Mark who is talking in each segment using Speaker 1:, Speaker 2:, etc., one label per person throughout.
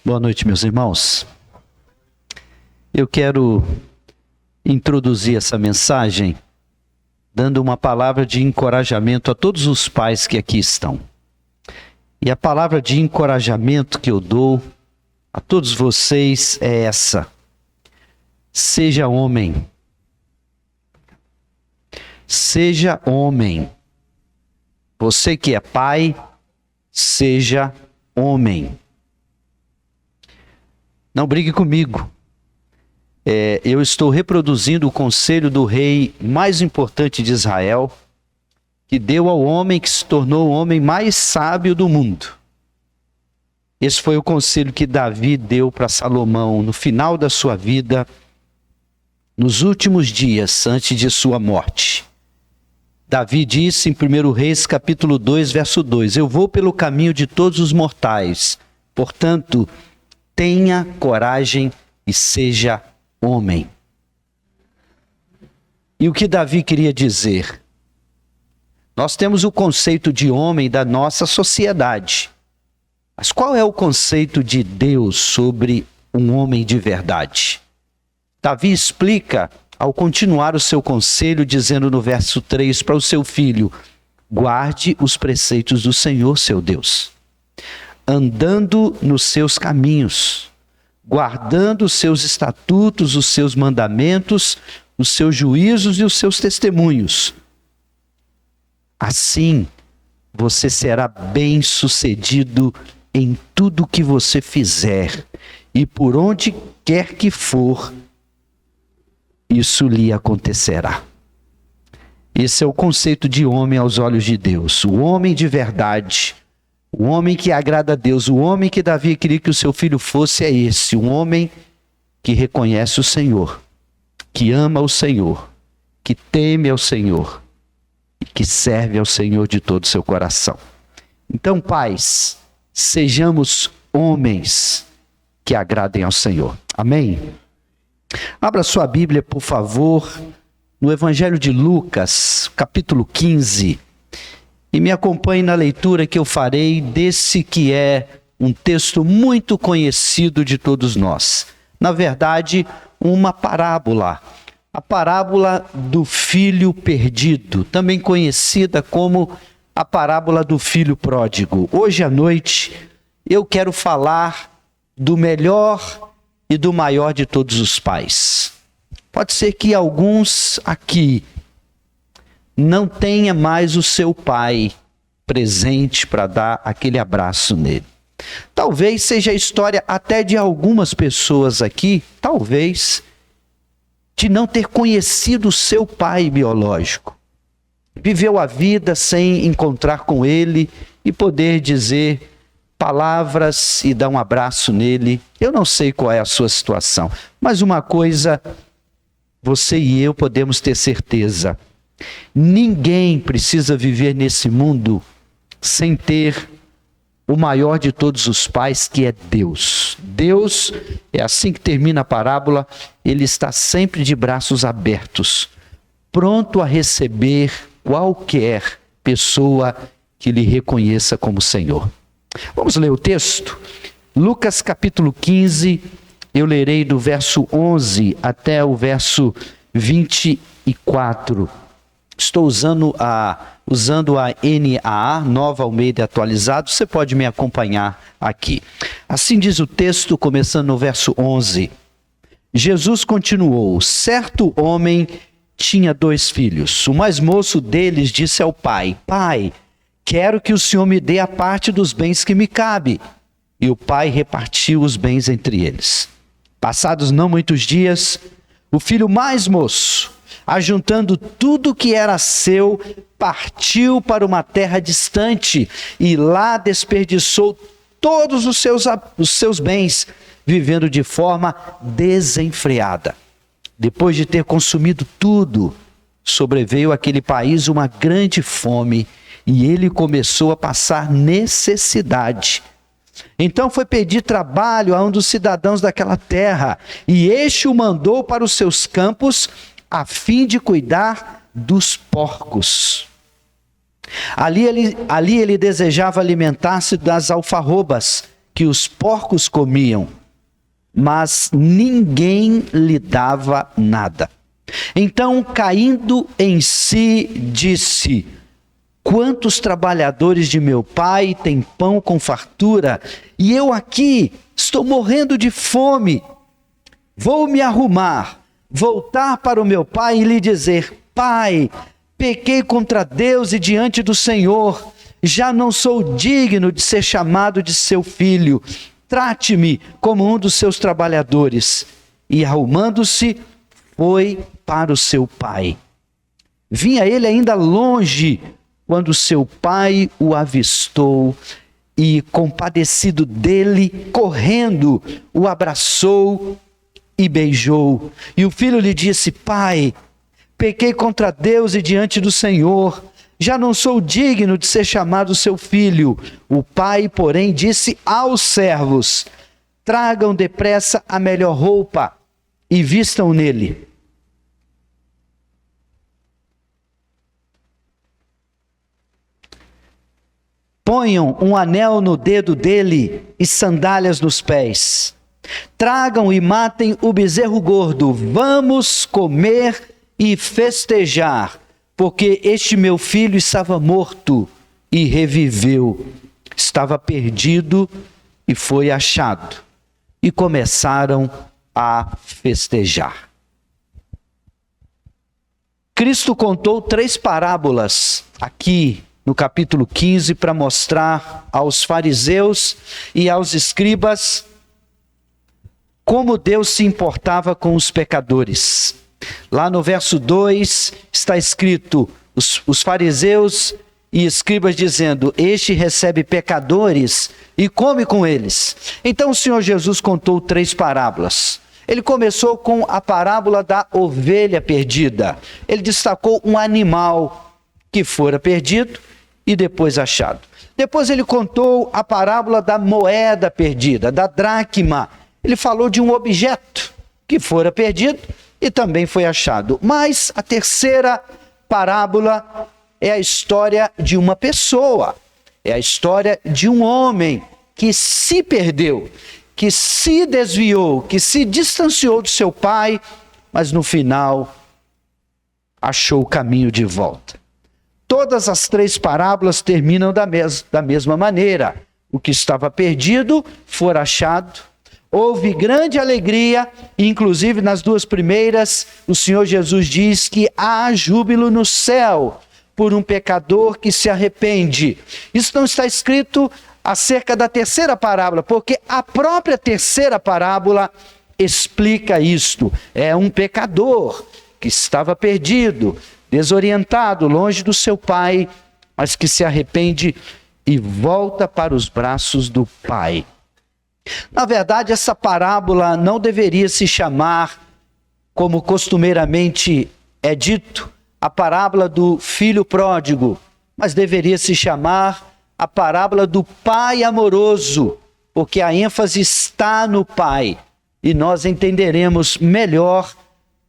Speaker 1: Boa noite, meus irmãos. Eu quero introduzir essa mensagem dando uma palavra de encorajamento a todos os pais que aqui estão. E a palavra de encorajamento que eu dou a todos vocês é essa: seja homem. Seja homem. Você que é pai, seja homem. Não brigue comigo. Eu estou reproduzindo o conselho do rei mais importante de Israel, que deu ao homem que se tornou o homem mais sábio do mundo. Esse foi o conselho que Davi deu para Salomão no final da sua vida, nos últimos dias antes de sua morte. Davi disse em 1 Reis capítulo 2, verso 2: eu vou pelo caminho de todos os mortais, portanto, tenha coragem e seja homem. E o que Davi queria dizer? Nós temos o conceito de homem da nossa sociedade. Mas qual é o conceito de Deus sobre um homem de verdade? Davi explica ao continuar o seu conselho, dizendo no verso 3 para o seu filho: guarde os preceitos do Senhor, seu Deus, andando nos seus caminhos, guardando os seus estatutos, os seus mandamentos, os seus juízos e os seus testemunhos. Assim, você será bem-sucedido em tudo que você fizer, e por onde quer que for, isso lhe acontecerá. Esse é o conceito de homem aos olhos de Deus. O homem de verdade, o homem que agrada a Deus, o homem que Davi queria que o seu filho fosse, é esse: um homem que reconhece o Senhor, que ama o Senhor, que teme ao Senhor e que serve ao Senhor de todo o seu coração. Então, pais, sejamos homens que agradem ao Senhor. Amém? Abra sua Bíblia, por favor, no Evangelho de Lucas, capítulo 15, e me acompanhe na leitura que eu farei desse que é um texto muito conhecido de todos nós. Na verdade, uma parábola, a parábola do filho perdido, também conhecida como a parábola do filho pródigo. Hoje à noite eu quero falar do melhor e do maior de todos os pais. Pode ser que alguns aqui não tenha mais o seu pai presente para dar aquele abraço nele. Talvez seja a história até de algumas pessoas aqui, talvez, de não ter conhecido o seu pai biológico. Viveu a vida sem encontrar com ele e poder dizer palavras e dar um abraço nele. Eu não sei qual é a sua situação, mas uma coisa você e eu podemos ter certeza: ninguém precisa viver nesse mundo sem ter o maior de todos os pais, que é Deus. Deus, é assim que termina a parábola, ele está sempre de braços abertos, pronto a receber qualquer pessoa que lhe reconheça como Senhor. Vamos ler o texto? Lucas capítulo 15, eu lerei do verso 11 até o verso 24. Estou usando a NAA, Nova Almeida Atualizado, você pode me acompanhar aqui. Assim diz o texto, começando no verso 11. Jesus continuou: certo homem tinha 2 filhos. O mais moço deles disse ao pai: pai, quero que o senhor me dê a parte dos bens que me cabe. E o pai repartiu os bens entre eles. Passados não muitos dias, o filho mais moço, ajuntando tudo que era seu, partiu para uma terra distante e lá desperdiçou todos os seus bens, vivendo de forma desenfreada. Depois de ter consumido tudo, sobreveio àquele país uma grande fome e ele começou a passar necessidade. Então foi pedir trabalho a um dos cidadãos daquela terra, e este o mandou para os seus campos a fim de cuidar dos porcos. Ali ele desejava alimentar-se das alfarrobas que os porcos comiam, mas ninguém lhe dava nada. Então, caindo em si, disse: quantos trabalhadores de meu pai têm pão com fartura, e eu aqui estou morrendo de fome. Vou me arrumar, voltar para o meu pai e lhe dizer: Pai, pequei contra Deus e diante do Senhor, já não sou digno de ser chamado de seu filho. Trate-me como um dos seus trabalhadores. E arrumando-se, foi para o seu pai. Vinha ele ainda longe, quando seu pai o avistou e, compadecido dele, correndo, o abraçou e beijou. E o filho lhe disse: Pai, pequei contra Deus e diante do Senhor, já não sou digno de ser chamado seu filho. O pai, porém, disse aos servos: tragam depressa a melhor roupa e vistam nele. Ponham um anel no dedo dele e sandálias nos pés. Tragam e matem o bezerro gordo. Vamos comer e festejar, porque este meu filho estava morto e reviveu. Estava perdido e foi achado. E começaram a festejar. Cristo contou 3 parábolas aqui no capítulo 15 para mostrar aos fariseus e aos escribas como Deus se importava com os pecadores. Lá no verso 2 está escrito: os fariseus e escribas dizendo: este recebe pecadores e come com eles. Então o Senhor Jesus contou 3 parábolas. Ele começou com a parábola da ovelha perdida. Ele destacou um animal que fora perdido e depois achado. Depois ele contou a parábola da moeda perdida, da dracma. Ele falou de um objeto que fora perdido e também foi achado. Mas a terceira parábola é a história de uma pessoa. É a história de um homem que se perdeu, que se desviou, que se distanciou do seu pai, mas no final achou o caminho de volta. Todas as 3 parábolas terminam da mesma maneira. O que estava perdido foi achado. Houve grande alegria, inclusive nas 2 primeiras, o Senhor Jesus diz que há júbilo no céu por um pecador que se arrepende. Isso não está escrito acerca da terceira parábola, porque a própria terceira parábola explica isto. É um pecador que estava perdido, desorientado, longe do seu pai, mas que se arrepende e volta para os braços do pai. Na verdade, essa parábola não deveria se chamar, como costumeiramente é dito, a parábola do filho pródigo, mas deveria se chamar a parábola do pai amoroso, porque a ênfase está no pai, e nós entenderemos melhor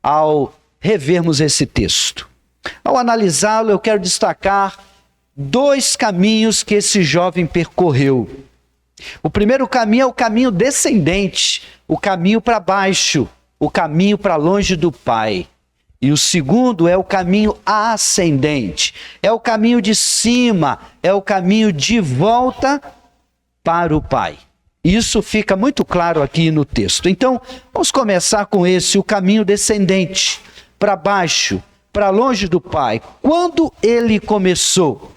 Speaker 1: ao revermos esse texto. Ao analisá-lo, eu quero destacar 2 caminhos que esse jovem percorreu. O primeiro caminho é o caminho descendente, o caminho para baixo, o caminho para longe do pai. E o segundo é o caminho ascendente, é o caminho de cima, é o caminho de volta para o pai. Isso fica muito claro aqui no texto. Então, vamos começar com esse, o caminho descendente, para baixo, para longe do pai. Quando ele começou?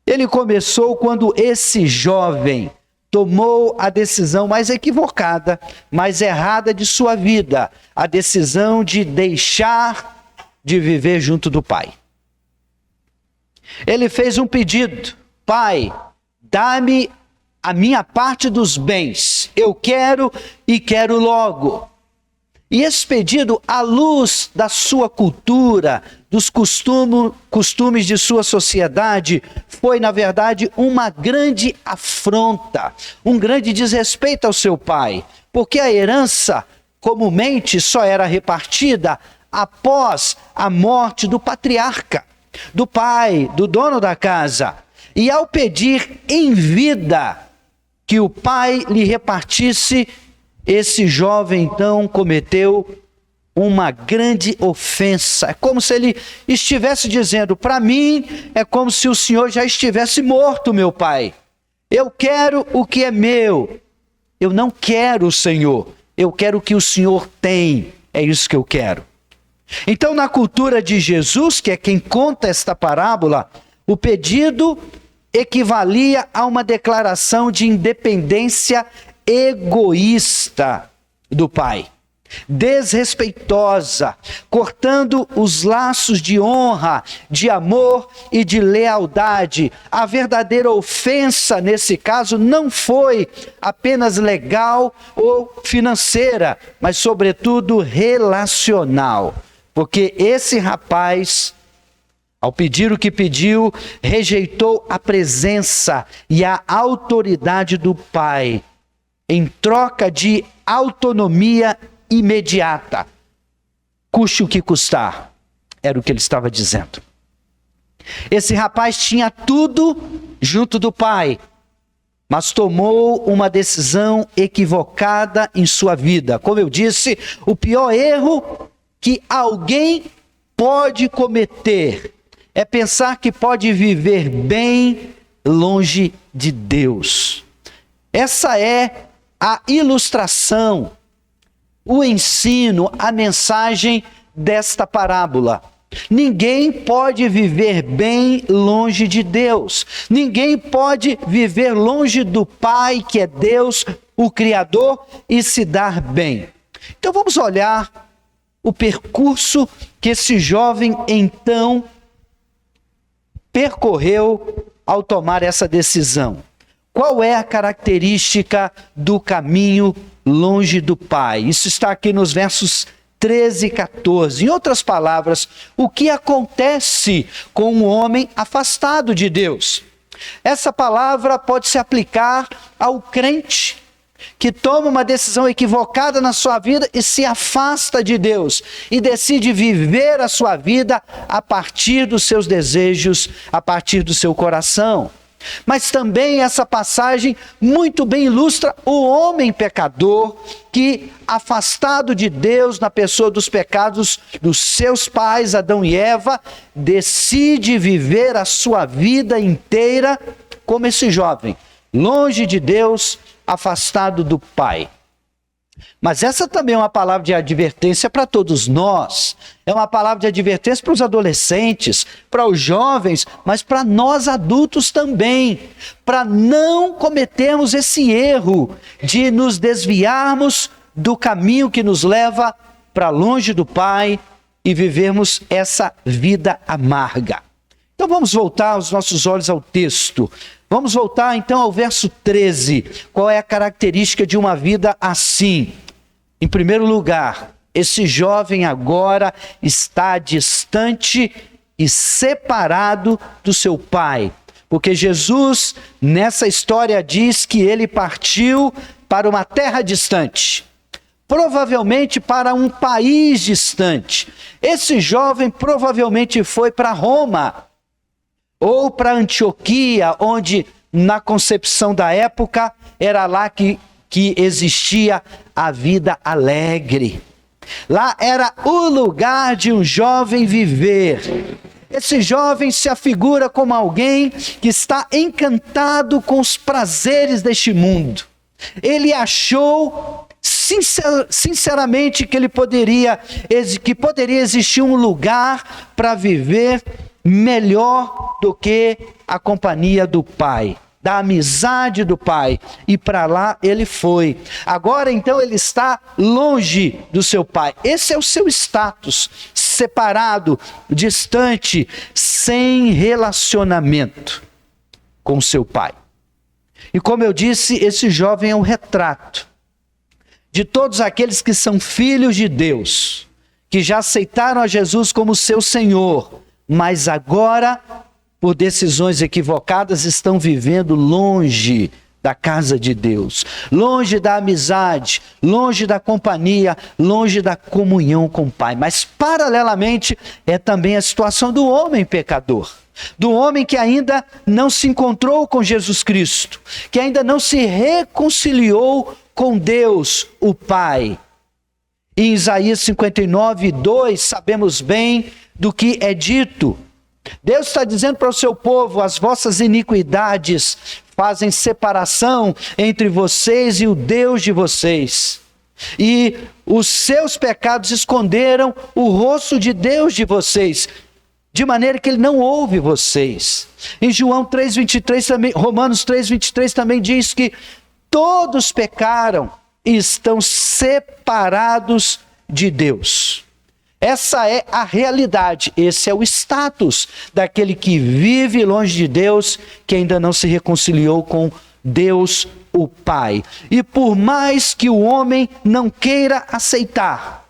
Speaker 1: Ele começou quando esse jovem tomou a decisão mais equivocada, mais errada de sua vida, a decisão de deixar de viver junto do pai. Ele fez um pedido: Pai, dá-me a minha parte dos bens, eu quero e quero logo. E esse pedido, à luz da sua cultura, dos costumes de sua sociedade, foi, na verdade, uma grande afronta, um grande desrespeito ao seu pai, porque a herança, comumente, só era repartida após a morte do patriarca, do pai, do dono da casa. E ao pedir em vida que o pai lhe repartisse, esse jovem então cometeu uma grande ofensa. É como se ele estivesse dizendo: para mim é como se o Senhor já estivesse morto, meu pai. Eu quero o que é meu. Eu não quero o Senhor. Eu quero o que o Senhor tem. É isso que eu quero. Então, na cultura de Jesus, que é quem conta esta parábola, o pedido equivalia a uma declaração de independência egoísta do pai, desrespeitosa, cortando os laços de honra, de amor e de lealdade. A verdadeira ofensa nesse caso não foi apenas legal ou financeira, mas sobretudo relacional, porque esse rapaz, ao pedir o que pediu, rejeitou a presença e a autoridade do pai em troca de autonomia imediata, custe o que custar, era o que ele estava dizendo. Esse rapaz tinha tudo junto do pai, mas tomou uma decisão equivocada em sua vida. Como eu disse, o pior erro que alguém pode cometer é pensar que pode viver bem longe de Deus. Essa é a ilustração, o ensino, a mensagem desta parábola. Ninguém pode viver bem longe de Deus. Ninguém pode viver longe do Pai, que é Deus, o Criador, e se dar bem. Então vamos olhar o percurso que esse jovem então percorreu ao tomar essa decisão. Qual é a característica do caminho longe do Pai? Isso está aqui nos versos 13 e 14. Em outras palavras, o que acontece com um homem afastado de Deus? Essa palavra pode se aplicar ao crente que toma uma decisão equivocada na sua vida e se afasta de Deus e decide viver a sua vida a partir dos seus desejos, a partir do seu coração. Mas também essa passagem muito bem ilustra o homem pecador que, afastado de Deus na pessoa dos pecados dos seus pais, Adão e Eva, decide viver a sua vida inteira como esse jovem, longe de Deus, afastado do Pai. Mas essa também é uma palavra de advertência para todos nós. É uma palavra de advertência para os adolescentes, para os jovens, mas para nós adultos também. Para não cometermos esse erro de nos desviarmos do caminho que nos leva para longe do Pai e vivermos essa vida amarga. Então vamos voltar os nossos olhos ao texto. Vamos voltar então ao verso 13. Qual é a característica de uma vida assim? Em primeiro lugar, esse jovem agora está distante e separado do seu pai. Porque Jesus, nessa história, diz que ele partiu para uma terra distante. Provavelmente para um país distante. Esse jovem provavelmente foi para Roma ou para Antioquia, onde na concepção da época era lá que existia a vida alegre. Lá era o lugar de um jovem viver. Esse jovem se afigura como alguém que está encantado com os prazeres deste mundo. Ele achou sinceramente que poderia existir um lugar para viver melhor do que a companhia do Pai, da amizade do Pai, e para lá ele foi. Agora então ele está longe do seu Pai. Esse é o seu status, separado, distante, sem relacionamento com o seu Pai. E como eu disse, esse jovem é um retrato de todos aqueles que são filhos de Deus, que já aceitaram a Jesus como seu Senhor, mas agora, por decisões equivocadas, estão vivendo longe da casa de Deus, longe da amizade, longe da companhia, longe da comunhão com o Pai. Mas, paralelamente, é também a situação do homem pecador. do homem que ainda não se encontrou com Jesus Cristo, que ainda não se reconciliou com Deus, o Pai. Em Isaías 59:2, sabemos bem do que é dito. Deus está dizendo para o seu povo: as vossas iniquidades fazem separação entre vocês e o Deus de vocês. E os seus pecados esconderam o rosto de Deus de vocês, de maneira que ele não ouve vocês. Em João 3:23 também, Romanos 3:23 também diz que todos pecaram e estão separados de Deus. Essa é a realidade, esse é o status daquele que vive longe de Deus, que ainda não se reconciliou com Deus, o Pai. E por mais que o homem não queira aceitar,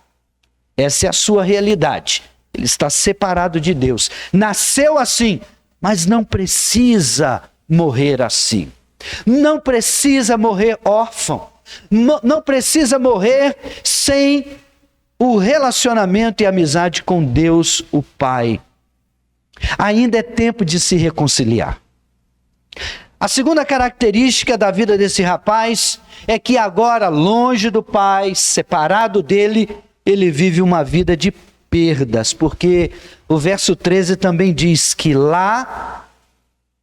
Speaker 1: essa é a sua realidade. Ele está separado de Deus. Nasceu assim, mas não precisa morrer assim. Não precisa morrer órfão. Não precisa morrer sem o relacionamento e amizade com Deus, o Pai. Ainda é tempo de se reconciliar. A segunda característica da vida desse rapaz é que agora, longe do Pai, separado dele, ele vive uma vida de perdas, porque o verso 13 também diz que lá,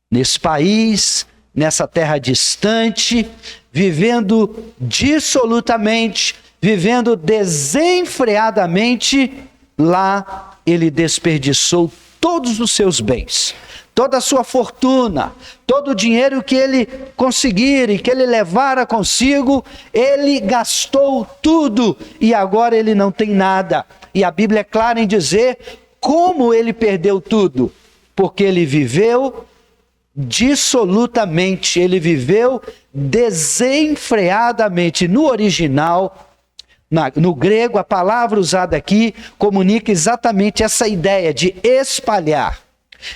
Speaker 1: nesse país, nessa terra distante, vivendo dissolutamente, vivendo desenfreadamente, lá ele desperdiçou todos os seus bens, toda a sua fortuna, todo o dinheiro que ele conseguir e que ele levara consigo, ele gastou tudo e agora ele não tem nada. E a Bíblia é clara em dizer como ele perdeu tudo, porque ele viveu dissolutamente, ele viveu desenfreadamente. No original, no grego, a palavra usada aqui comunica exatamente essa ideia de espalhar,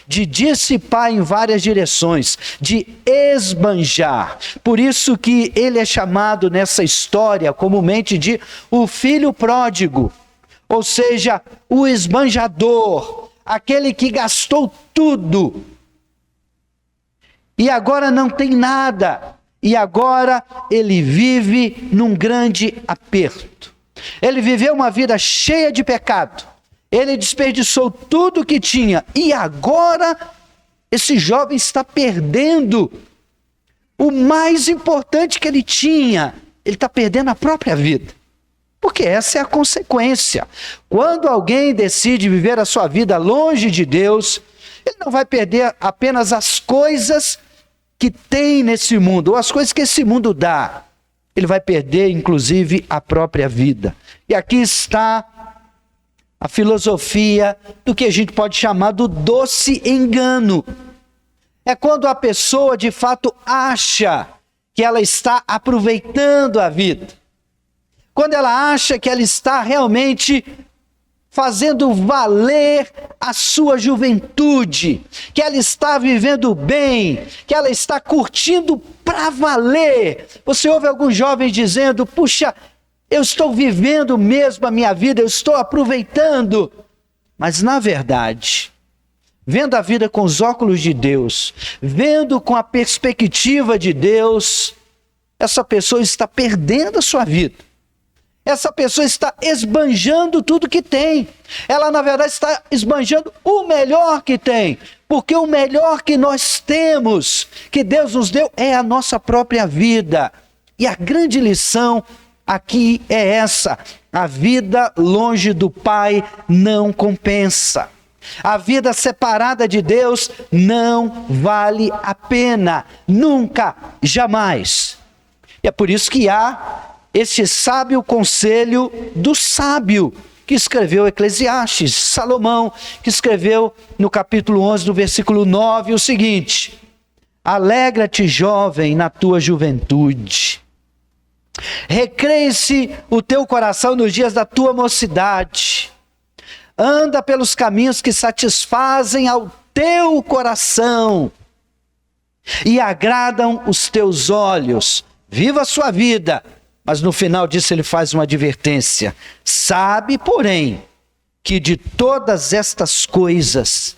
Speaker 1: de dissipar em várias direções, de esbanjar. Por isso que ele é chamado nessa história comumente de o filho pródigo, ou seja, o esbanjador, aquele que gastou tudo e agora não tem nada, e agora ele vive num grande aperto. Ele viveu uma vida cheia de pecado, ele desperdiçou tudo que tinha, e agora esse jovem está perdendo o mais importante que ele tinha. Ele está perdendo a própria vida, porque essa é a consequência. Quando alguém decide viver a sua vida longe de Deus, ele não vai perder apenas as coisas que tem nesse mundo, ou as coisas que esse mundo dá. Ele vai perder, inclusive, a própria vida. E aqui está a filosofia do que a gente pode chamar do doce engano. É quando a pessoa, de fato, acha que ela está aproveitando a vida. Quando ela acha que ela está realmente fazendo valer a sua juventude, que ela está vivendo bem, que ela está curtindo para valer. Você ouve alguns jovens dizendo: puxa, eu estou vivendo mesmo a minha vida, eu estou aproveitando. Mas na verdade, vendo a vida com os óculos de Deus, vendo com a perspectiva de Deus, essa pessoa está perdendo a sua vida. Essa pessoa está esbanjando tudo que tem. Ela, na verdade, está esbanjando o melhor que tem. Porque o melhor que nós temos, que Deus nos deu, é a nossa própria vida. E a grande lição aqui é essa: a vida longe do Pai não compensa. A vida separada de Deus não vale a pena. Nunca, jamais. E é por isso que há este sábio conselho do sábio que escreveu Eclesiastes, Salomão, que escreveu no capítulo 11, no versículo 9, o seguinte: alegra-te, jovem, na tua juventude. Recreie-se o teu coração nos dias da tua mocidade. Anda pelos caminhos que satisfazem ao teu coração e agradam os teus olhos. Viva a sua vida. Mas no final disso ele faz uma advertência. Sabe, porém, que de todas estas coisas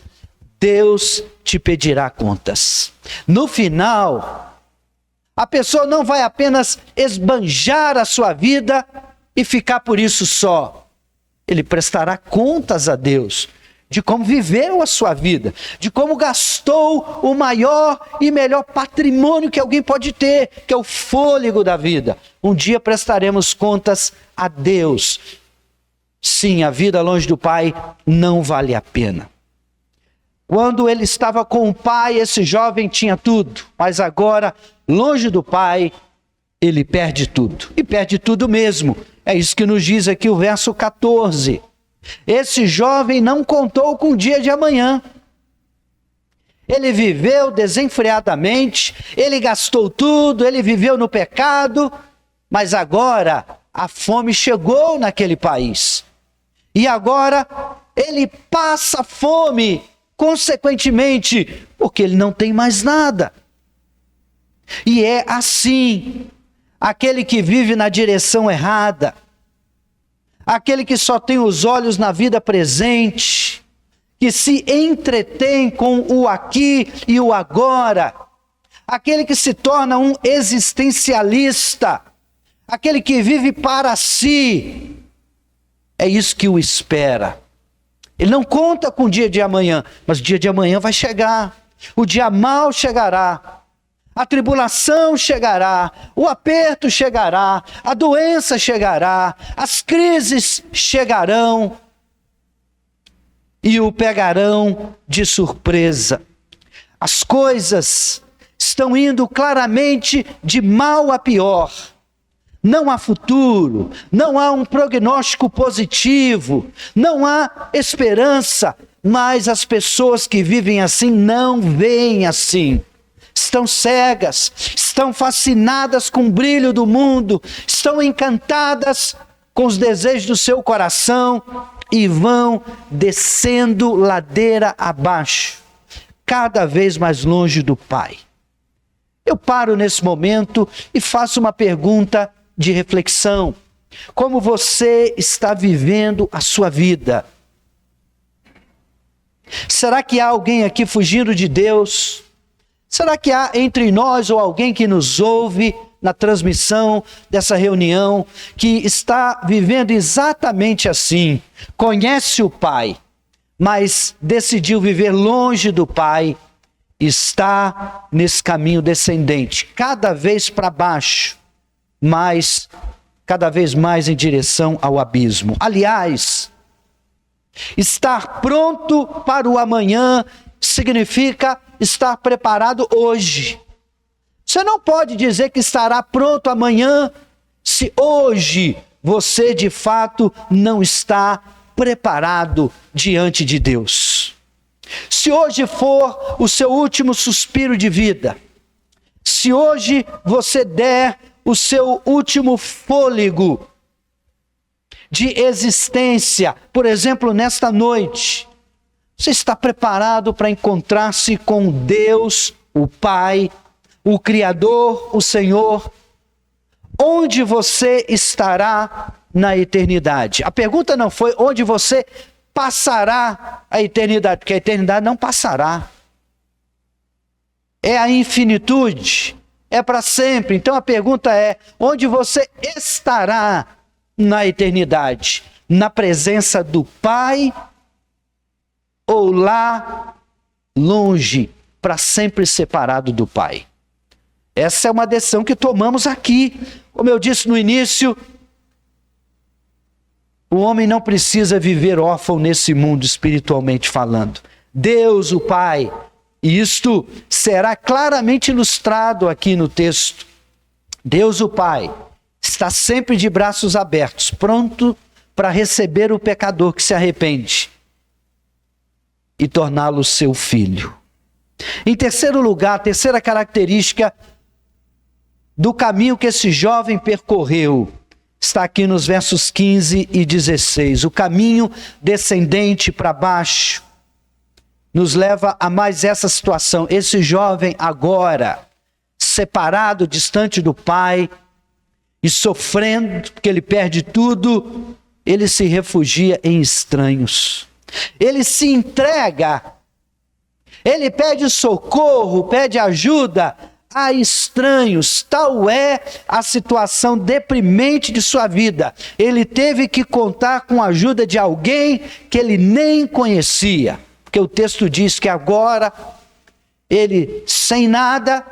Speaker 1: Deus te pedirá contas. No final, a pessoa não vai apenas esbanjar a sua vida e ficar por isso só. Ele prestará contas a Deus de como viveu a sua vida, de como gastou o maior e melhor patrimônio que alguém pode ter, que é o fôlego da vida. Um dia prestaremos contas a Deus. Sim, a vida longe do Pai não vale a pena. Quando ele estava com o Pai, esse jovem tinha tudo, mas agora, longe do Pai, ele perde tudo. E perde tudo mesmo. É isso que nos diz aqui o verso 14. Esse jovem não contou com o dia de amanhã. Ele viveu desenfreadamente, ele gastou tudo, ele viveu no pecado, mas agora a fome chegou naquele país. E agora ele passa fome, consequentemente, porque ele não tem mais nada. E é assim, aquele que vive na direção errada, aquele que só tem os olhos na vida presente, que se entretém com o aqui e o agora, aquele que se torna um existencialista, aquele que vive para si, é isso que o espera. Ele não conta com o dia de amanhã, mas o dia de amanhã vai chegar, o dia mau chegará, a tribulação chegará, o aperto chegará, a doença chegará, as crises chegarão e o pegarão de surpresa. As coisas estão indo claramente de mal a pior. Não há futuro, não há um prognóstico positivo, não há esperança, mas as pessoas que vivem assim não veem assim. Estão cegas, estão fascinadas com o brilho do mundo, estão encantadas com os desejos do seu coração e vão descendo ladeira abaixo, cada vez mais longe do Pai. Eu paro nesse momento e faço uma pergunta de reflexão. Como você está vivendo a sua vida? Será que há alguém aqui fugindo de Deus? Será que há entre nós ou alguém que nos ouve na transmissão dessa reunião que está vivendo exatamente assim? Conhece o Pai, mas decidiu viver longe do Pai, está nesse caminho descendente, cada vez para baixo, mas cada vez mais em direção ao abismo. Aliás, estar pronto para o amanhã significa estar preparado hoje. Você não pode dizer que estará pronto amanhã se hoje você de fato não está preparado diante de Deus. Se hoje for o seu último suspiro de vida, se hoje você der o seu último fôlego de existência, por exemplo, nesta noite, você está preparado para encontrar-se com Deus, o Pai, o Criador, o Senhor? Onde você estará na eternidade? A pergunta não foi onde você passará a eternidade, porque a eternidade não passará. É a infinitude, é para sempre. Então a pergunta é, onde você estará na eternidade? Na presença do Pai ou lá longe, para sempre separado do Pai? Essa é uma decisão que tomamos aqui. Como eu disse no início, o homem não precisa viver órfão nesse mundo espiritualmente falando. Deus, o Pai, e isto será claramente ilustrado aqui no texto. Deus, o Pai, está sempre de braços abertos, pronto para receber o pecador que se arrepende e torná-lo seu filho. Em terceiro lugar, a terceira característica do caminho que esse jovem percorreu está aqui nos versos 15 e 16. O caminho descendente para baixo nos leva a mais essa situação. Esse jovem agora, separado, distante do Pai e sofrendo, porque ele perde tudo, ele se refugia em estranhos. Ele se entrega Ele pede socorro, pede ajuda a estranhos. Tal é a situação deprimente de sua vida. Ele teve que contar com a ajuda de alguém que ele nem conhecia. Porque o texto diz que agora ele sem nada,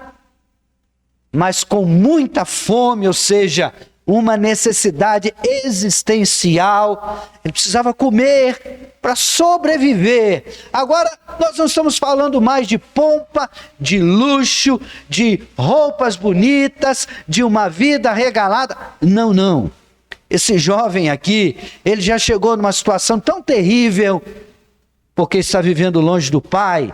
Speaker 1: mas com muita fome, ou seja, uma necessidade existencial. Ele precisava comer para sobreviver. Agora, nós não estamos falando mais de pompa, de luxo, de roupas bonitas, de uma vida regalada. Não, não. Esse jovem aqui, ele já chegou numa situação tão terrível, porque está vivendo longe do pai,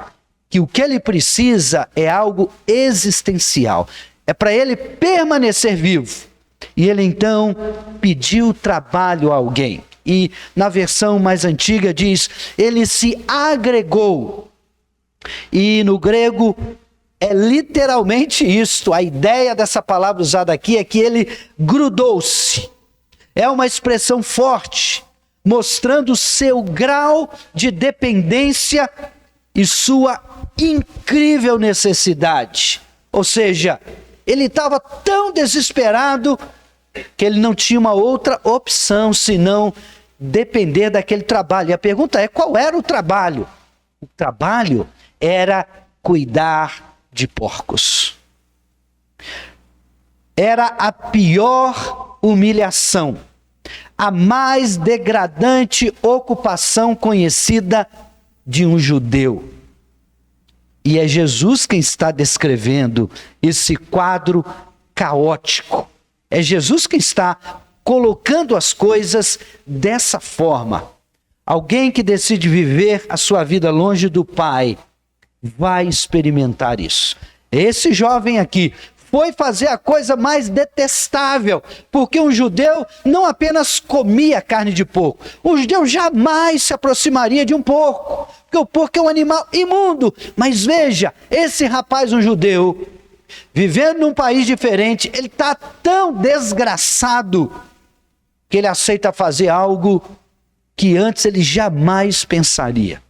Speaker 1: que o que ele precisa é algo existencial. É para ele permanecer vivo. E ele então pediu trabalho a alguém. E na versão mais antiga diz, ele se agregou. E no grego é literalmente isto. A ideia dessa palavra usada aqui é que ele grudou-se. É uma expressão forte, mostrando seu grau de dependência e sua incrível necessidade. Ou seja, ele estava tão desesperado que ele não tinha uma outra opção senão depender daquele trabalho. E a pergunta é, qual era o trabalho? O trabalho era cuidar de porcos. Era a pior humilhação, a mais degradante ocupação conhecida de um judeu. E é Jesus quem está descrevendo esse quadro caótico. É Jesus quem está colocando as coisas dessa forma. Alguém que decide viver a sua vida longe do Pai vai experimentar isso. Esse jovem aqui foi fazer a coisa mais detestável, porque um judeu não apenas comia carne de porco, um judeu jamais se aproximaria de um porco, porque o porco é um animal imundo. Mas veja, esse rapaz, um judeu, vivendo num país diferente, ele está tão desgraçado que ele aceita fazer algo que antes ele jamais pensaria.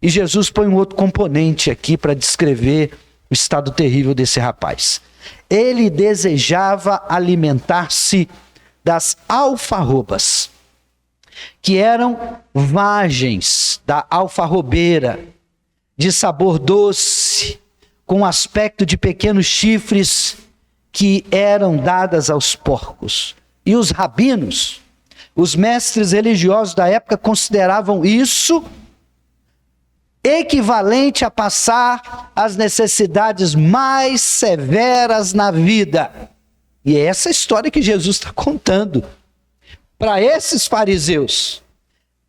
Speaker 1: E Jesus põe um outro componente aqui para descrever o estado terrível desse rapaz. Ele desejava alimentar-se das alfarrobas, que eram vagens da alfarrobeira, de sabor doce, com aspecto de pequenos chifres que eram dadas aos porcos. E os rabinos, os mestres religiosos da época, consideravam isso equivalente a passar as necessidades mais severas na vida. E é essa história que Jesus está contando para esses fariseus,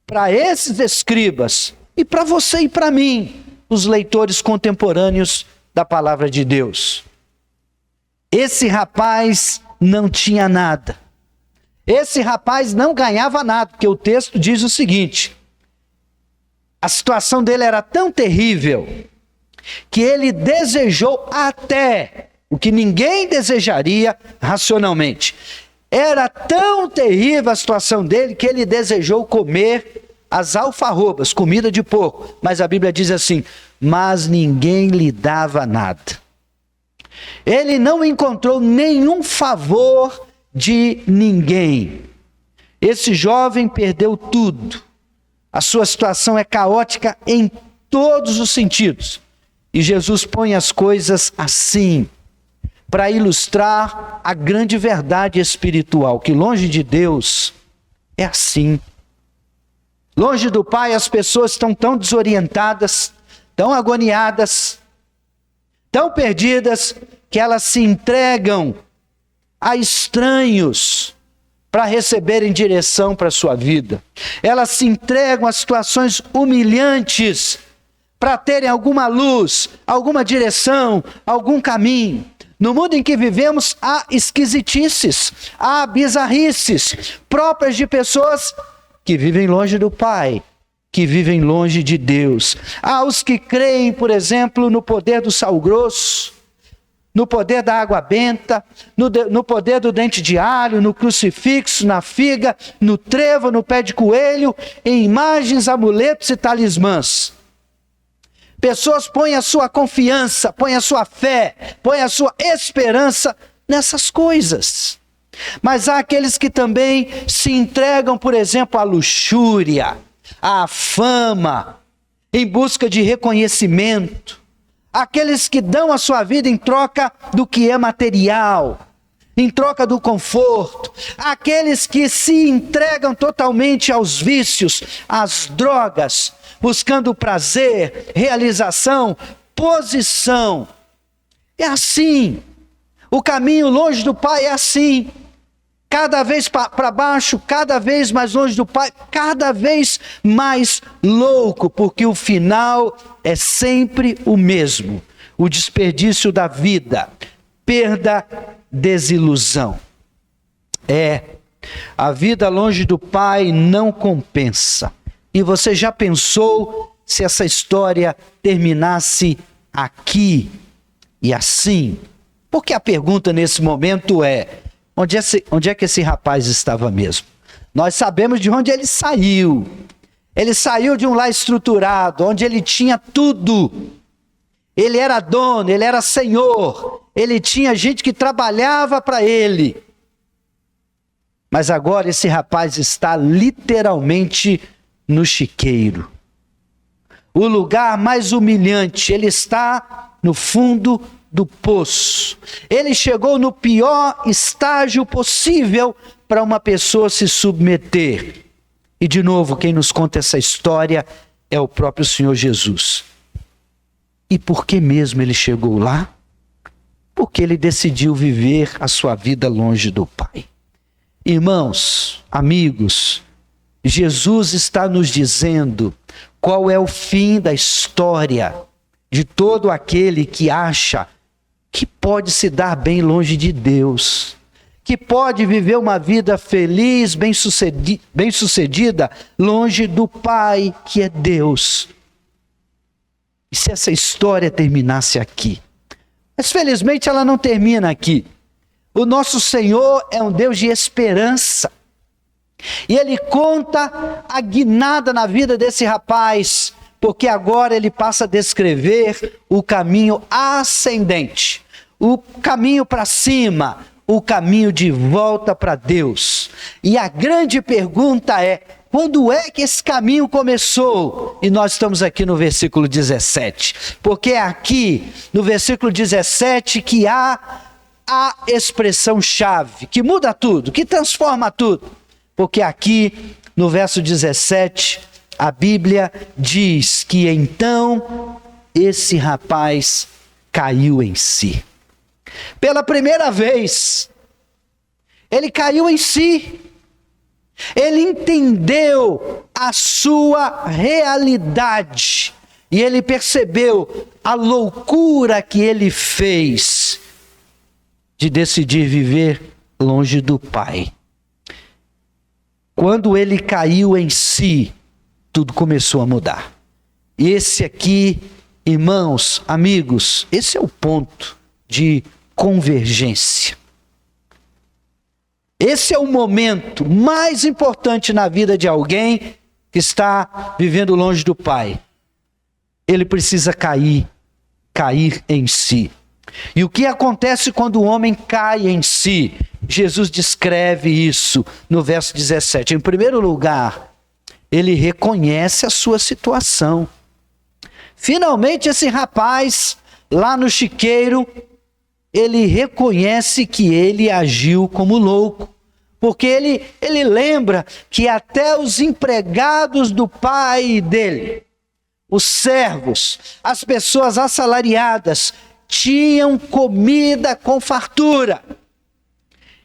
Speaker 1: para esses escribas, e para você e para mim, os leitores contemporâneos da palavra de Deus. Esse rapaz não tinha nada. Esse rapaz não ganhava nada, porque o texto diz o seguinte: a situação dele era tão terrível que ele desejou até o que ninguém desejaria racionalmente. Era tão terrível a situação dele que ele desejou comer as alfarrobas, comida de porco. Mas a Bíblia diz assim, mas ninguém lhe dava nada. Ele não encontrou nenhum favor de ninguém. Esse jovem perdeu tudo. A sua situação é caótica em todos os sentidos. E Jesus põe as coisas assim, para ilustrar a grande verdade espiritual, que longe de Deus é assim. Longe do Pai, as pessoas estão tão desorientadas, tão agoniadas, tão perdidas, que elas se entregam a estranhos para receberem direção para a sua vida. Elas se entregam a situações humilhantes para terem alguma luz, alguma direção, algum caminho. No mundo em que vivemos, há esquisitices, há bizarrices próprias de pessoas que vivem longe do Pai, que vivem longe de Deus. Há os que creem, por exemplo, no poder do sal grosso, no poder da água benta, no poder do dente de alho, no crucifixo, na figa, no trevo, no pé de coelho, em imagens, amuletos e talismãs. Pessoas põem a sua confiança, põem a sua fé, põem a sua esperança nessas coisas. Mas há aqueles que também se entregam, por exemplo, à luxúria, à fama, em busca de reconhecimento. Aqueles que dão a sua vida em troca do que é material, em troca do conforto. Aqueles que se entregam totalmente aos vícios, às drogas, buscando prazer, realização, posição. É assim. O caminho longe do Pai é assim. Cada vez para baixo, cada vez mais longe do Pai, cada vez mais louco, porque o final é sempre o mesmo. O desperdício da vida, perda, desilusão. A vida longe do Pai não compensa. E você já pensou se essa história terminasse aqui e assim? Porque a pergunta nesse momento é: onde é que esse rapaz estava mesmo? Nós sabemos de onde ele saiu. Ele saiu de um lar estruturado, onde ele tinha tudo. Ele era dono, ele era senhor. Ele tinha gente que trabalhava para ele. Mas agora esse rapaz está literalmente no chiqueiro. O lugar mais humilhante, ele está no fundo do poço. Ele chegou no pior estágio possível para uma pessoa se submeter. E de novo, quem nos conta essa história é o próprio Senhor Jesus. E por que mesmo ele chegou lá? Porque ele decidiu viver a sua vida longe do Pai. Irmãos, amigos, Jesus está nos dizendo qual é o fim da história de todo aquele que acha que pode se dar bem longe de Deus, que pode viver uma vida feliz, bem-sucedida, longe do Pai, que é Deus. E se essa história terminasse aqui? Mas felizmente ela não termina aqui. O nosso Senhor é um Deus de esperança. E Ele conta a guinada na vida desse rapaz, porque agora ele passa a descrever o caminho ascendente, o caminho para cima, o caminho de volta para Deus. E a grande pergunta é: quando é que esse caminho começou? E nós estamos aqui no versículo 17, porque é aqui no versículo 17 que há a expressão-chave, que muda tudo, que transforma tudo. Porque aqui no verso 17, a Bíblia diz que então esse rapaz caiu em si. Pela primeira vez, ele caiu em si. Ele entendeu a sua realidade. E ele percebeu a loucura que ele fez de decidir viver longe do Pai. Quando ele caiu em si, tudo começou a mudar. E esse aqui, irmãos, amigos, esse é o ponto de convergência. Esse é o momento mais importante na vida de alguém que está vivendo longe do Pai. Ele precisa cair em si. E o que acontece quando o homem cai em si? Jesus descreve isso no verso 17. Em primeiro lugar, ele reconhece a sua situação. Finalmente esse rapaz, lá no chiqueiro, ele reconhece que ele agiu como louco. Porque ele lembra que até os empregados do pai dele, os servos, as pessoas assalariadas, tinham comida com fartura,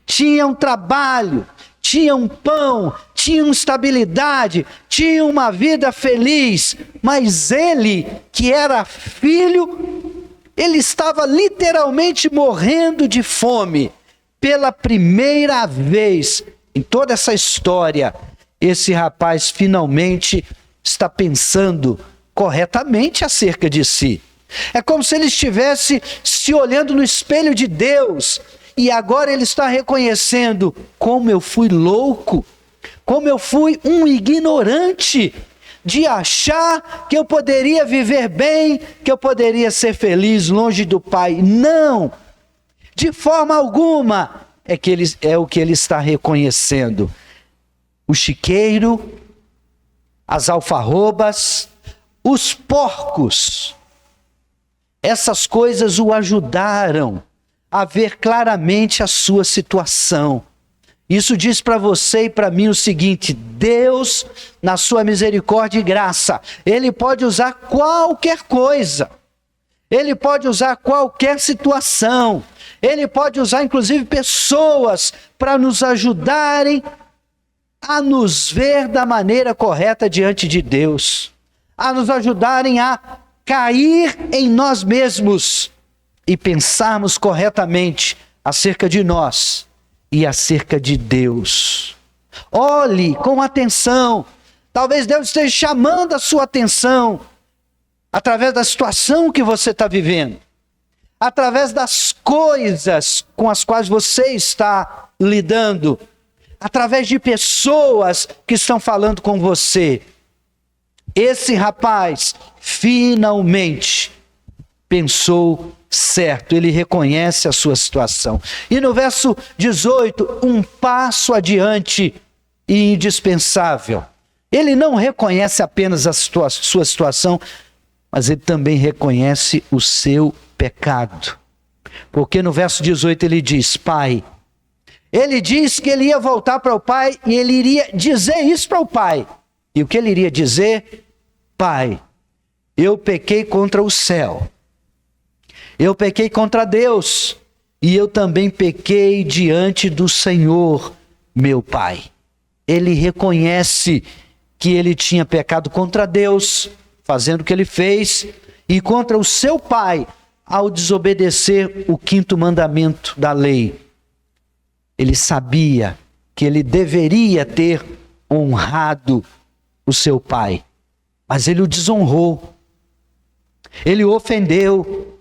Speaker 1: tinham trabalho, tinham pão, tinham estabilidade, tinham uma vida feliz. Mas ele, que era filho, ele estava literalmente morrendo de fome. Pela primeira vez em toda essa história, esse rapaz finalmente está pensando corretamente acerca de si. É como se ele estivesse se olhando no espelho de Deus e agora ele está reconhecendo: como eu fui louco, como eu fui um ignorante. de achar que eu poderia viver bem, que eu poderia ser feliz longe do Pai. Não, de forma alguma é o que ele está reconhecendo. O chiqueiro, as alfarrobas, os porcos, essas coisas o ajudaram a ver claramente a sua situação. Isso diz para você e para mim o seguinte: Deus, na sua misericórdia e graça, Ele pode usar qualquer coisa, Ele pode usar qualquer situação, Ele pode usar inclusive pessoas para nos ajudarem a nos ver da maneira correta diante de Deus, a nos ajudarem a cair em nós mesmos e pensarmos corretamente acerca de nós e acerca de Deus. Olhe com atenção. Talvez Deus esteja chamando a sua atenção através da situação que você está vivendo, através das coisas com as quais você está lidando, através de pessoas que estão falando com você. Esse rapaz finalmente pensou certo, ele reconhece a sua situação. E no verso 18, um passo adiante e indispensável. Ele não reconhece apenas a sua situação, mas ele também reconhece o seu pecado. Porque no verso 18 ele diz: Pai. Ele diz que ele ia voltar para o Pai e ele iria dizer isso para o Pai. E o que ele iria dizer? Pai, eu pequei contra o céu. Eu pequei contra Deus, e eu também pequei diante do Senhor, meu Pai. Ele reconhece que ele tinha pecado contra Deus, fazendo o que ele fez, e contra o seu pai, ao desobedecer o 5º mandamento da lei. Ele sabia que ele deveria ter honrado o seu pai, mas ele o desonrou, ele o ofendeu,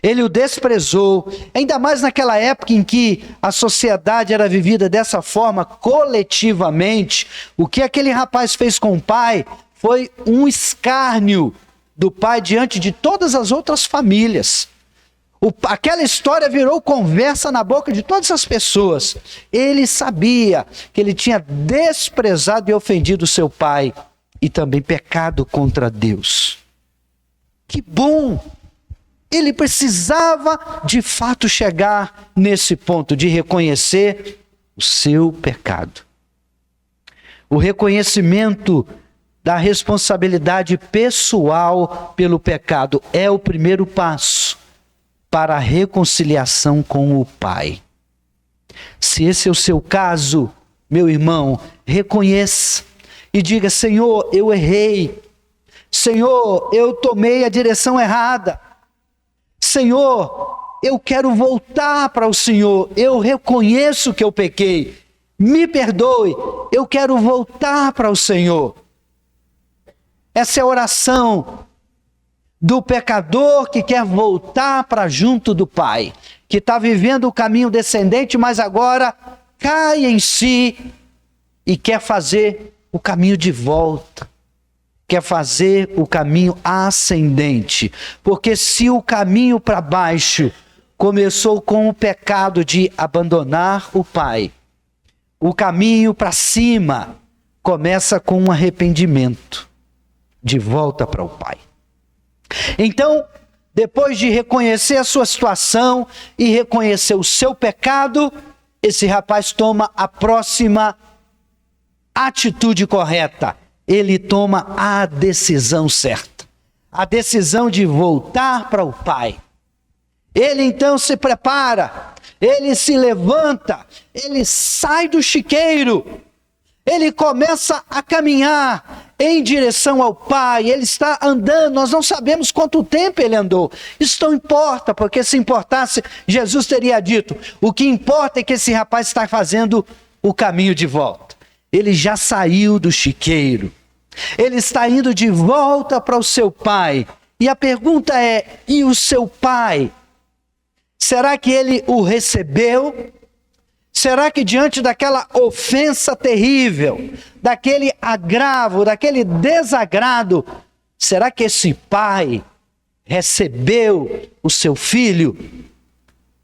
Speaker 1: ele o desprezou, ainda mais naquela época em que a sociedade era vivida dessa forma, coletivamente. O que aquele rapaz fez com o pai foi um escárnio do pai diante de todas as outras famílias. Aquela história virou conversa na boca de todas as pessoas. Ele sabia que ele tinha desprezado e ofendido seu pai e também pecado contra Deus. Que bom! Ele precisava de fato chegar nesse ponto de reconhecer o seu pecado. O reconhecimento da responsabilidade pessoal pelo pecado é o primeiro passo para a reconciliação com o Pai. Se esse é o seu caso, meu irmão, reconheça e diga: Senhor, eu errei. Senhor, eu tomei a direção errada. Senhor, eu quero voltar para o Senhor. Eu reconheço que eu pequei. Me perdoe, eu quero voltar para o Senhor. Essa é a oração do pecador que quer voltar para junto do Pai, que está vivendo o caminho descendente, mas agora cai em si e quer fazer o caminho de volta, quer fazer o caminho ascendente. Porque se o caminho para baixo começou com o pecado de abandonar o Pai, o caminho para cima começa com um arrependimento de volta para o Pai. Então, depois de reconhecer a sua situação e reconhecer o seu pecado, esse rapaz toma a próxima atitude correta. Ele toma a decisão certa, a decisão de voltar para o Pai. Ele então se prepara, ele se levanta, ele sai do chiqueiro, ele começa a caminhar em direção ao Pai. Ele está andando, nós não sabemos quanto tempo ele andou. Isso não importa, porque se importasse, Jesus teria dito: o que importa é que esse rapaz está fazendo o caminho de volta. Ele já saiu do chiqueiro, ele está indo de volta para o seu pai. E a pergunta é: e o seu pai? Será que ele o recebeu? Será que diante daquela ofensa terrível, daquele agravo, daquele desagrado, será que esse pai recebeu o seu filho?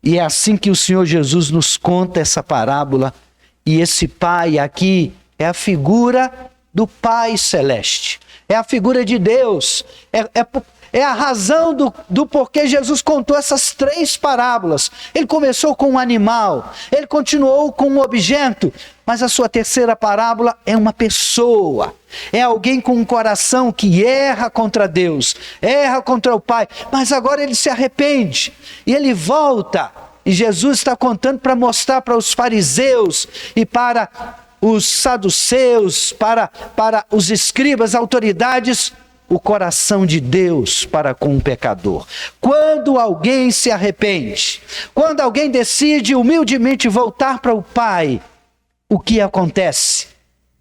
Speaker 1: E é assim que o Senhor Jesus nos conta essa parábola. E esse pai aqui é a figura do Pai Celeste. É a figura de Deus. É a razão do porquê Jesus contou essas 3 parábolas. Ele começou com um animal, ele continuou com um objeto, mas a sua terceira parábola é uma pessoa. É alguém com um coração que erra contra Deus, erra contra o Pai, mas agora ele se arrepende e ele volta. E Jesus está contando para mostrar para os fariseus e para os saduceus, para os escribas, autoridades, o coração de Deus para com o pecador. Quando alguém se arrepende, quando alguém decide humildemente voltar para o Pai, o que acontece?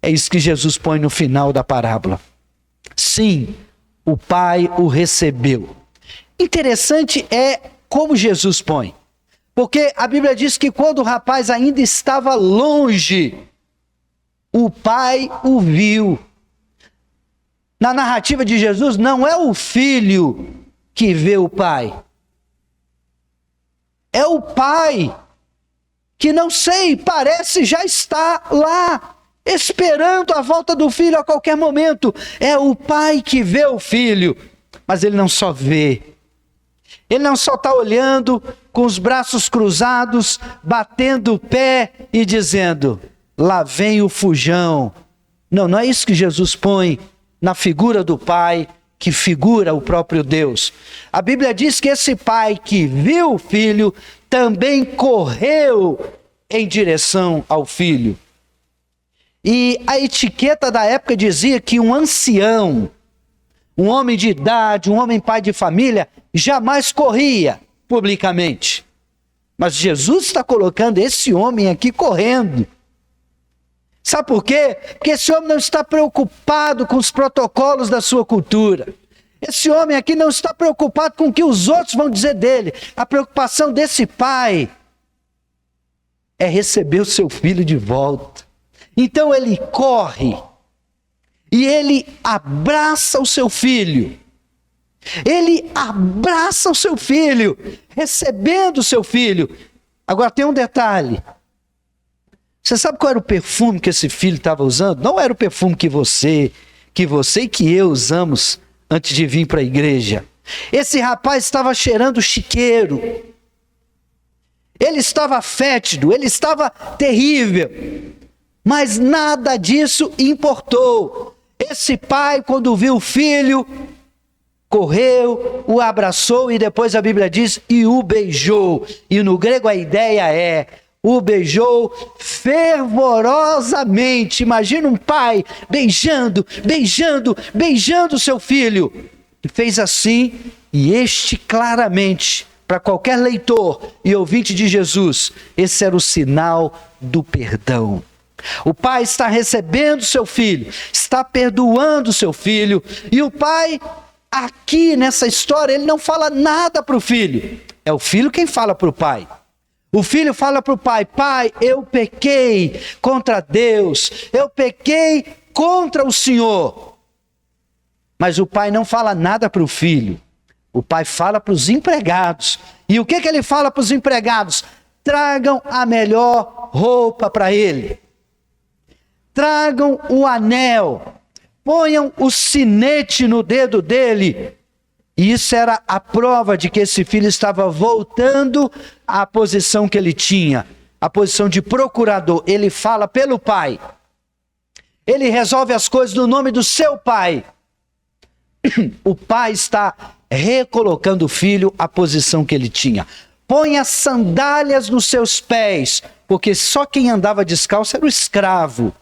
Speaker 1: É isso que Jesus põe no final da parábola. Sim, o Pai o recebeu. Interessante é como Jesus põe. Porque a Bíblia diz que quando o rapaz ainda estava longe, o Pai o viu. Na narrativa de Jesus, não é o filho que vê o Pai. É o Pai que, não sei, parece já estar lá, esperando a volta do filho a qualquer momento. É o Pai que vê o filho, mas ele não só vê. Ele não só está olhando com os braços cruzados, batendo o pé e dizendo, lá vem o fujão. Não é isso que Jesus põe na figura do Pai, que figura o próprio Deus. A Bíblia diz que esse pai que viu o filho, também correu em direção ao filho. E a etiqueta da época dizia que um ancião, um homem de idade, um homem pai de família, jamais corria publicamente. Mas Jesus está colocando esse homem aqui correndo. Sabe por quê? Porque esse homem não está preocupado com os protocolos da sua cultura. Esse homem aqui não está preocupado com o que os outros vão dizer dele. A preocupação desse pai é receber o seu filho de volta. Então ele corre e ele abraça o seu filho. Ele abraça o seu filho, recebendo o seu filho. Agora tem um detalhe. Você sabe qual era o perfume que esse filho estava usando? Não era o perfume que você e que eu usamos antes de vir para a igreja. Esse rapaz estava cheirando chiqueiro. Ele estava fétido, ele estava terrível. Mas nada disso importou. Esse pai, quando viu o filho, correu, o abraçou e depois a Bíblia diz, e o beijou. E no grego a ideia é, o beijou fervorosamente. Imagina um pai beijando o seu filho. E fez assim, e este claramente, para qualquer leitor e ouvinte de Jesus, esse era o sinal do perdão. O pai está recebendo seu filho, está perdoando seu filho, e o pai, aqui nessa história, ele não fala nada para o filho. É o filho quem fala para o pai. O filho fala para o pai, pai, eu pequei contra Deus, eu pequei contra o Senhor. Mas o pai não fala nada para o filho. O pai fala para os empregados. E o que ele fala para os empregados? Tragam a melhor roupa para ele. Tragam o anel. Ponham o sinete no dedo dele. E isso era a prova de que esse filho estava voltando à posição que ele tinha, a posição de procurador. Ele fala pelo pai. Ele resolve as coisas no nome do seu pai. O pai está recolocando o filho à posição que ele tinha. Põe as sandálias nos seus pés, porque só quem andava descalço era o escravo.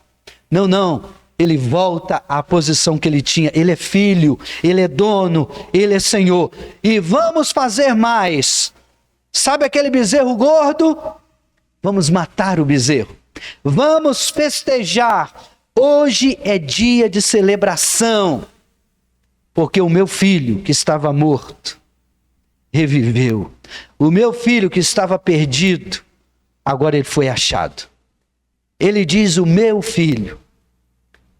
Speaker 1: Não. Ele volta à posição que ele tinha. Ele é filho, ele é dono, ele é senhor. E vamos fazer mais. Sabe aquele bezerro gordo? Vamos matar o bezerro. Vamos festejar. Hoje é dia de celebração. Porque o meu filho que estava morto, reviveu. O meu filho que estava perdido, agora ele foi achado. Ele diz: o meu filho,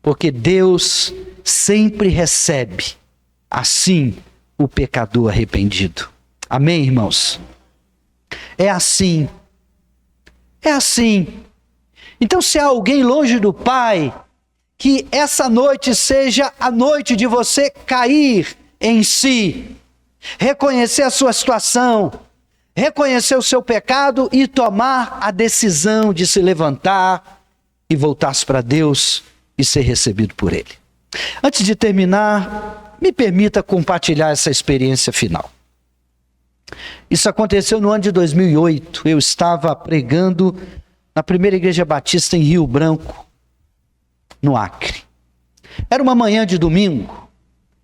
Speaker 1: porque Deus sempre recebe assim o pecador arrependido. Amém, irmãos? É assim. É assim. Então, se há alguém longe do Pai, que essa noite seja a noite de você cair em si, reconhecer a sua situação, reconhecer o seu pecado e tomar a decisão de se levantar e voltar-se para Deus e ser recebido por Ele. Antes de terminar, me permita compartilhar essa experiência final. Isso aconteceu no ano de 2008. Eu estava pregando na primeira igreja batista em Rio Branco, no Acre. Era uma manhã de domingo.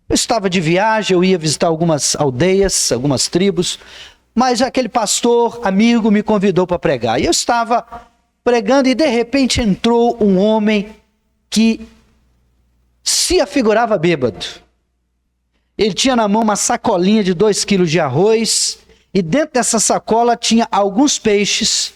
Speaker 1: Eu estava de viagem, eu ia visitar algumas aldeias, algumas tribos, mas aquele pastor amigo me convidou para pregar. E eu estava pregando e de repente entrou um homem que se afigurava bêbado. Ele tinha na mão uma sacolinha de 2 quilos de arroz e dentro dessa sacola tinha alguns peixes,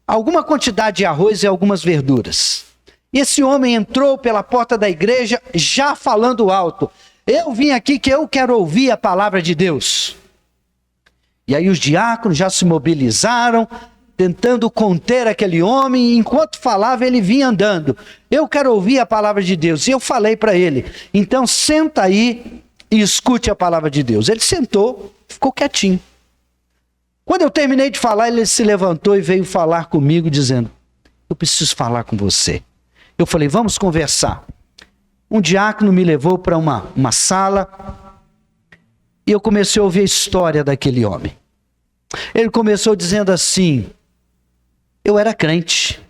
Speaker 1: alguma quantidade de arroz e algumas verduras. E esse homem entrou pela porta da igreja já falando alto: eu vim aqui que eu quero ouvir a palavra de Deus. E aí os diáconos já se mobilizaram, tentando conter aquele homem, e enquanto falava ele vinha andando: eu quero ouvir a palavra de Deus. E eu falei para ele: então senta aí e escute a palavra de Deus. Ele sentou, ficou quietinho. Quando eu terminei de falar, ele se levantou e veio falar comigo dizendo: eu preciso falar com você. Eu falei: vamos conversar. Um diácono me levou para uma sala e eu comecei a ouvir a história daquele homem. Ele começou dizendo assim: eu era crente,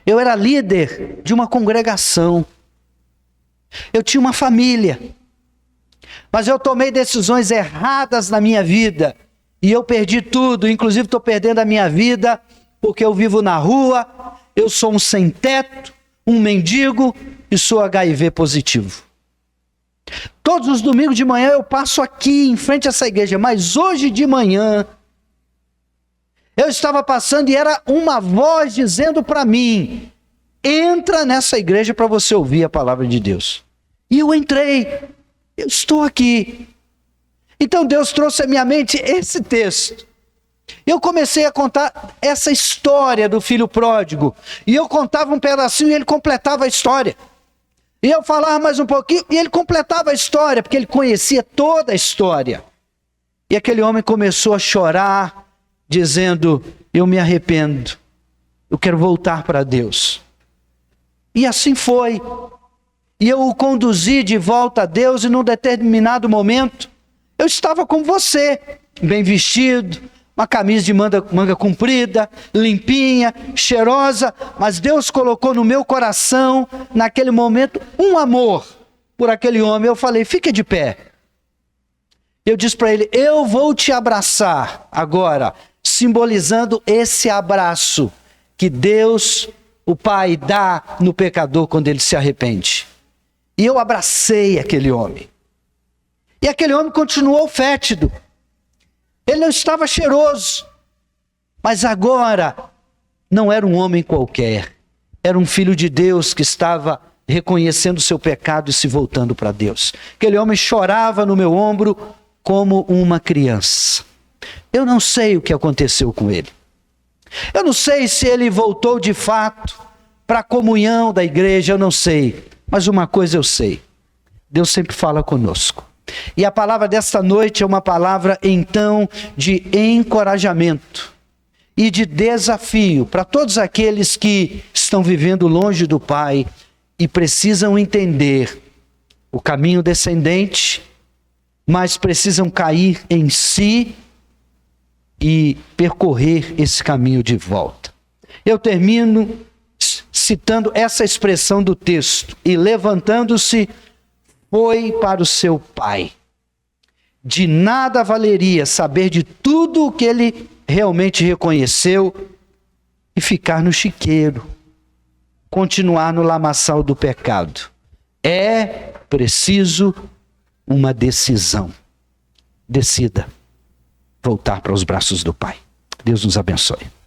Speaker 1: eu era líder de uma congregação, eu tinha uma família, mas eu tomei decisões erradas na minha vida e eu perdi tudo, inclusive estou perdendo a minha vida porque eu vivo na rua, eu sou um sem-teto, um mendigo e sou HIV positivo. Todos os domingos de manhã eu passo aqui em frente a essa igreja, mas hoje de manhã eu estava passando e era uma voz dizendo para mim: entra nessa igreja para você ouvir a palavra de Deus. E eu entrei, eu estou aqui. Então Deus trouxe à minha mente esse texto. Eu comecei a contar essa história do filho pródigo. E eu contava um pedacinho e ele completava a história. E eu falava mais um pouquinho e ele completava a história, porque ele conhecia toda a história. E aquele homem começou a chorar, dizendo: eu me arrependo, eu quero voltar para Deus. E assim foi. E eu o conduzi de volta a Deus e num determinado momento, eu estava com você, bem vestido, uma camisa de manga comprida, limpinha, cheirosa, mas Deus colocou no meu coração, naquele momento, um amor por aquele homem. Eu falei: fique de pé. Eu disse para ele: eu vou te abraçar agora, simbolizando esse abraço que Deus, o Pai, dá no pecador quando ele se arrepende. E eu abracei aquele homem. E aquele homem continuou fétido. Ele não estava cheiroso, mas agora não era um homem qualquer. Era um filho de Deus que estava reconhecendo o seu pecado e se voltando para Deus. Aquele homem chorava no meu ombro como uma criança. Eu não sei o que aconteceu com ele. Eu não sei se ele voltou de fato para a comunhão da igreja, eu não sei. Mas uma coisa eu sei: Deus sempre fala conosco. E a palavra desta noite é uma palavra, então, de encorajamento e de desafio para todos aqueles que estão vivendo longe do Pai e precisam entender o caminho descendente, mas precisam cair em si e percorrer esse caminho de volta. Eu termino citando essa expressão do texto: e levantando-se, foi para o seu pai. De nada valeria saber de tudo o que ele realmente reconheceu e ficar no chiqueiro, continuar no lamaçal do pecado. É preciso uma decisão. Decida voltar para os braços do Pai. Deus nos abençoe.